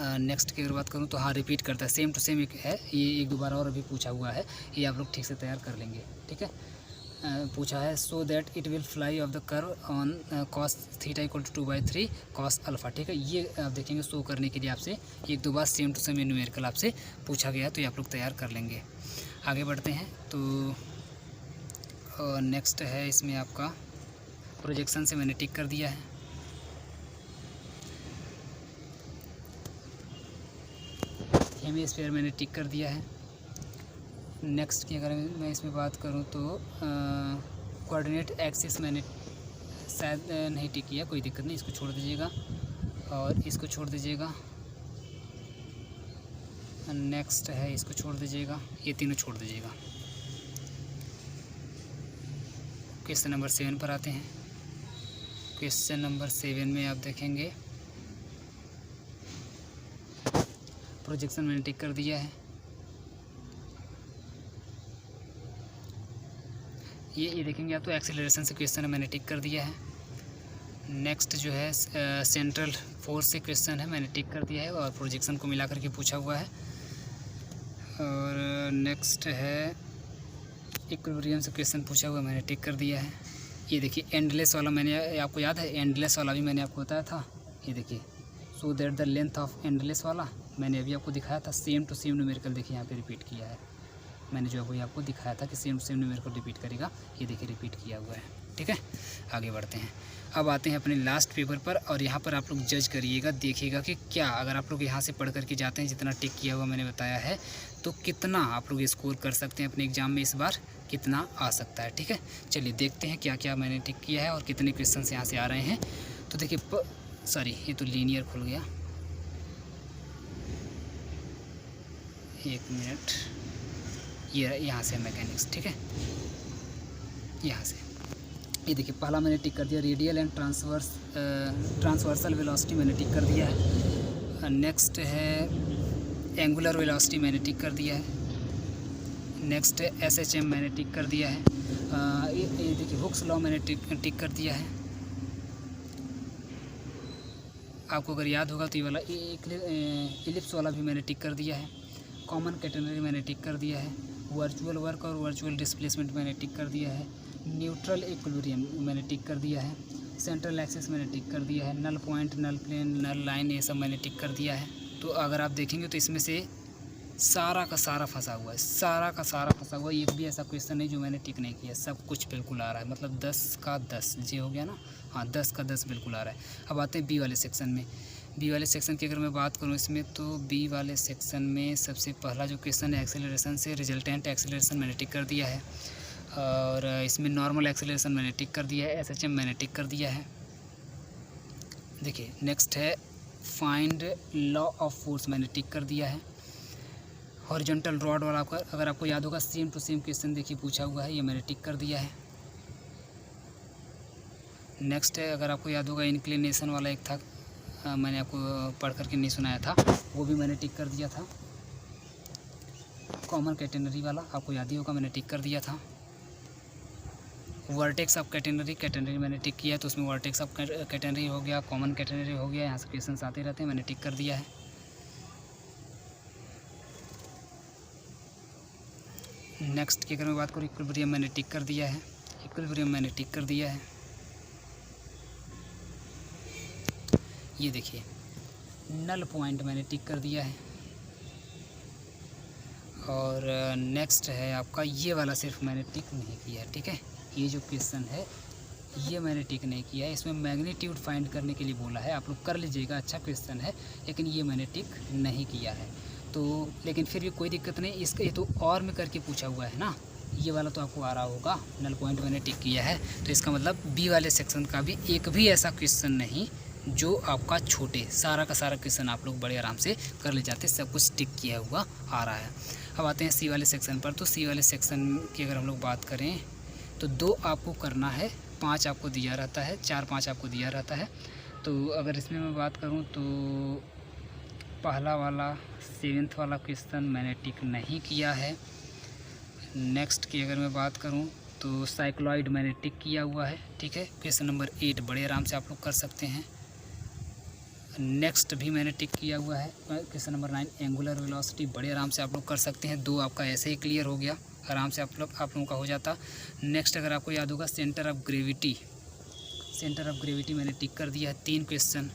नेक्स्ट की अगर बात करूँ तो हाँ रिपीट करता है, सेम टू सेम एक है, ये एक दो बार और अभी पूछा हुआ है, ये आप लोग ठीक से तैयार कर लेंगे। ठीक है, पूछा है so that it will fly off the curve on cos theta equal to 2/3 cos alpha. ठीक है, ये आप देखेंगे शो करने के लिए आपसे एक दो बार सेम टू सेम न्यूमेरिकल आपसे पूछा गया है, तो ये आप लोग तैयार कर लेंगे। आगे बढ़ते हैं तो नेक्स्ट है इसमें आपका प्रोजेक्शन से मैंने टिक कर दिया है। हेमिस्फीयर मैंने टिक कर दिया है। नेक्स्ट की अगर मैं इसमें बात करूं तो कोऑर्डिनेट एक्सिस मैंने शायद नहीं टिक किया, कोई दिक्कत नहीं, इसको छोड़ दीजिएगा और इसको छोड़ दीजिएगा। नेक्स्ट है इसको छोड़ दीजिएगा, ये तीनों छोड़ दीजिएगा। क्वेश्चन नंबर 7 पर आते हैं। क्वेश्चन नंबर 7 में आप देखेंगे प्रोजेक्शन मैंने टिक कर दिया है। ये देखेंगे आप तो एक्सेलरेशन से क्वेश्चन है, मैंने टिक कर दिया है। नेक्स्ट जो है सेंट्रल फोर्स से क्वेश्चन है, मैंने टिक कर दिया है और प्रोजेक्शन को मिला करके पूछा हुआ है। और नेक्स्ट है इक्विलिब्रियम से क्वेश्चन पूछा हुआ है, मैंने टिक कर दिया है। ये देखिए एंडलेस वाला मैंने आपको याद है, एंडलेस वाला भी मैंने आपको बताया था। ये देखिए सो that the length of endless वाला मैंने अभी आपको दिखाया था, सेम टू सेम न्यूमेरिकल देखिए यहाँ पे रिपीट किया है। मैंने जो अभी आपको दिखाया था कि same to same numerical repeat करेगा, ये देखिए रिपीट किया हुआ है। ठीक है, आगे बढ़ते हैं। अब आते हैं अपने लास्ट पेपर पर और यहाँ पर आप लोग जज करिएगा, देखिएगा कि क्या अगर आप लोग यहाँ से पढ़ करके जाते हैं जितना टिक किया हुआ मैंने बताया है, तो कितना आप लोग स्कोर कर सकते हैं अपने एग्ज़ाम में, इस बार कितना आ सकता है। ठीक है, चलिए देखते हैं क्या क्या मैंने टिक किया है और कितने क्वेश्चन यहाँ से आ रहे हैं। तो देखिए सॉरी ये तो लीनियर खुल गया, एक मिनट, ये यहाँ से मैकेनिक्स। ठीक है, यहाँ से ये देखिए पहला मैंने टिक कर दिया, रेडियल एंड ट्रांसवर्सल वेलोसिटी मैंने टिक कर दिया है। नेक्स्ट है एंगुलर वेलोसिटी मैंने टिक कर दिया है। नेक्स्ट है SHM मैंने टिक कर दिया है। ये देखिए हुक्स लॉ मैंने टिक कर दिया है। आपको अगर याद होगा तो ये वाला इलिप्स वाला भी मैंने टिक कर दिया है। कॉमन कैटेनरी मैंने टिक कर दिया है। वर्चुअल वर्क और वर्चुअल डिस्प्लेसमेंट मैंने टिक कर दिया है। न्यूट्रल इक्विलिब्रियम मैंने टिक कर दिया है। सेंट्रल एक्सिस मैंने टिक कर दिया है। नल पॉइंट, नल प्लेन, नल लाइन, ये सब मैंने टिक कर दिया है। तो अगर आप देखेंगे तो इसमें से सारा का सारा फंसा हुआ है, सारा का सारा फंसा हुआ है। एक भी ऐसा क्वेश्चन नहीं जो मैंने टिक नहीं किया, सब कुछ बिल्कुल आ रहा है, मतलब 10 का 10 जी हो गया ना, हाँ 10 का 10 बिल्कुल आ रहा है। अब आते हैं बी वाले सेक्शन में। बी वाले सेक्शन की अगर मैं बात करूं इसमें, तो बी वाले सेक्शन में सबसे पहला जो क्वेश्चन है एक्सेलरेशन से, रिजल्टेंट एक्सेलरेशन मैंने टिक कर दिया है। और इसमें नॉर्मल एक्सेलरेशन मैंने टिक कर दिया है। SHM मैंने टिक कर दिया है। देखिए नेक्स्ट है फाइंड लॉ ऑफ फोर्स मैंने टिक कर दिया है। हॉरिजॉन्टल रॉड वाला अगर आपको याद होगा सेम टू सेम क्वेश्चन देखिए पूछा हुआ है, ये मैंने टिक कर दिया है। नेक्स्ट है अगर आपको याद होगा इंक्लिनेशन वाला एक था, मैंने आपको पढ़ करके नहीं सुनाया था, वो भी मैंने टिक कर दिया था। कॉमन कैटेनरी वाला आपको याद ही होगा, मैंने टिक कर दिया था। वर्टेक्स ऑफ कैटेनरी मैंने टिक किया है, तो उसमें वर्टेक्स ऑफ कैटेनरी हो गया, कॉमन कैटेनरी हो गया, यहाँ से क्वेश्चन आते रहते हैं, मैंने टिक कर दिया है। नेक्स्ट की अगर मैं बात करूँ इक्विलिब्रियम मैंने टिक कर दिया है। इक्विलिब्रियम मैंने टिक कर दिया है। ये देखिए नल पॉइंट मैंने टिक कर दिया है। और नेक्स्ट है आपका ये वाला, सिर्फ मैंने टिक नहीं किया है। ठीक है, ये जो क्वेश्चन है ये मैंने टिक नहीं किया है। इसमें मैग्नीट्यूड फाइंड करने के लिए बोला है, आप लोग कर लीजिएगा, अच्छा क्वेश्चन है, लेकिन ये मैंने टिक नहीं किया है। तो लेकिन फिर भी कोई दिक्कत नहीं, इसका ये तो और में करके पूछा हुआ है ना, ये वाला तो आपको आ रहा होगा। नल पॉइंट मैंने टिक किया है, तो इसका मतलब बी वाले सेक्शन का भी एक भी ऐसा क्वेश्चन नहीं जो आपका छोटे, सारा का सारा क्वेश्चन आप लोग बड़े आराम से कर ले जाते, सब कुछ टिक किया हुआ आ रहा है। अब आते हैं सी वाले सेक्शन पर। तो सी वाले सेक्शन की अगर हम लोग बात करें तो 2 आपको करना है, 5 आपको दिया रहता है, 4-5 आपको दिया रहता है। तो अगर इसमें मैं बात करूं तो पहला वाला 7th वाला क्वेश्चन मैंने टिक नहीं किया है। नेक्स्ट की अगर मैं बात करूं तो साइक्लॉइड मैंने टिक किया हुआ है। ठीक है, क्वेश्चन नंबर 8 बड़े आराम से आप लोग कर सकते हैं। नेक्स्ट भी मैंने टिक किया हुआ है। क्वेश्चन नंबर 9 एंगुलर वेलोसिटी बड़े आराम से आप लोग कर सकते हैं। 2 आपका ऐसे ही क्लियर हो गया, आराम से आप लोगों का हो जाता। नेक्स्ट अगर आपको याद होगा सेंटर ऑफ ग्रेविटी मैंने टिक कर दिया है 3 क्वेश्चन।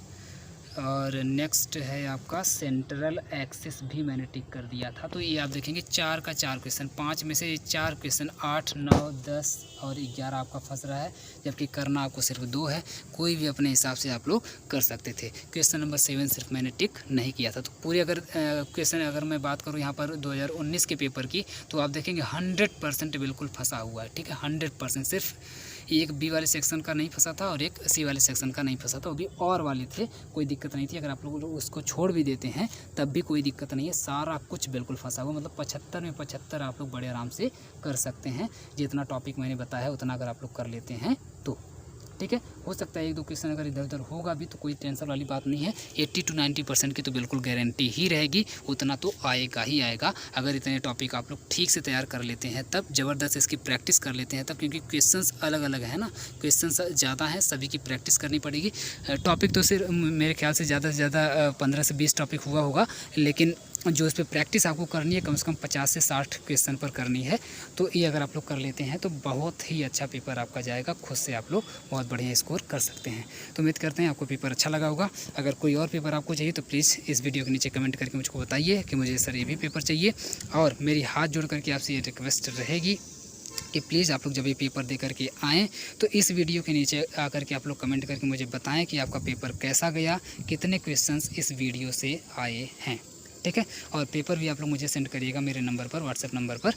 और नेक्स्ट है आपका सेंट्रल एक्सिस भी मैंने टिक कर दिया था। तो ये आप देखेंगे 4 का 4 क्वेश्चन, 5 में से 4 क्वेश्चन 8, 9, 10 और 11 आपका फंस रहा है, जबकि करना आपको सिर्फ 2 है। कोई भी अपने हिसाब से आप लोग कर सकते थे। क्वेश्चन नंबर 7 सिर्फ मैंने टिक नहीं किया था। तो पूरी अगर क्वेश्चन अगर मैं बात करूँ यहाँ पर 2019 के पेपर की, तो आप देखेंगे 100% बिल्कुल फंसा हुआ है, ठीक है। 100% सिर्फ एक बी वाले सेक्शन का नहीं फंसा था और एक सी वाले सेक्शन का नहीं फंसा था, वो भी और वाले थे, कोई दिक्कत नहीं थी। अगर आप लोग उसको छोड़ भी देते हैं तब भी कोई दिक्कत नहीं है, सारा कुछ बिल्कुल फंसा हुआ। मतलब 75 में 75 आप लोग बड़े आराम से कर सकते हैं। जितना टॉपिक मैंने बताया उतना अगर आप लोग कर लेते हैं तो ठीक है। हो सकता है 1-2 क्वेश्चन अगर इधर उधर होगा भी तो कोई टेंशन वाली बात नहीं है। 80 to 90% की तो बिल्कुल गारंटी ही रहेगी, उतना तो आएगा ही आएगा। अगर इतने टॉपिक आप लोग ठीक से तैयार कर लेते हैं तब, ज़बरदस्त इसकी प्रैक्टिस कर लेते हैं तब, क्योंकि क्वेश्चंस अलग अलग है ना, क्वेश्चंस ज़्यादा हैं, सभी की प्रैक्टिस करनी पड़ेगी। टॉपिक तो सिर्फ मेरे ख्याल से ज़्यादा से ज़्यादा 15 से 20 टॉपिक हुआ होगा, लेकिन जो इस पर प्रैक्टिस आपको करनी है कम से कम 50 से 60 क्वेश्चन पर करनी है। तो ये अगर आप लोग कर लेते हैं तो बहुत ही अच्छा पेपर आपका जाएगा, खुद से आप लोग बहुत बढ़िया स्कोर कर सकते हैं। तो उम्मीद करते हैं आपको पेपर अच्छा लगा होगा। अगर कोई और पेपर आपको चाहिए तो प्लीज़ इस वीडियो के नीचे कमेंट करके मुझको बताइए कि मुझे सर ये भी पेपर चाहिए। और मेरी हाथ जोड़ करके आपसे ये रिक्वेस्ट रहेगी कि प्लीज़ आप लोग जब ये पेपर दे करके आएँ तो इस वीडियो के नीचे आकर के आप लोग कमेंट करके मुझे बताएं कि आपका पेपर कैसा गया, कितने क्वेश्चंस इस वीडियो से आए हैं, ठीक है। और पेपर भी आप लोग मुझे सेंड करिएगा मेरे नंबर पर, व्हाट्सएप नंबर पर,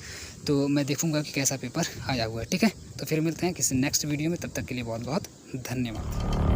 तो मैं देखूंगा कि कैसा पेपर आया हुआ है, ठीक है। तो फिर मिलते हैं किसी नेक्स्ट वीडियो में, तब तक के लिए बहुत बहुत धन्यवाद।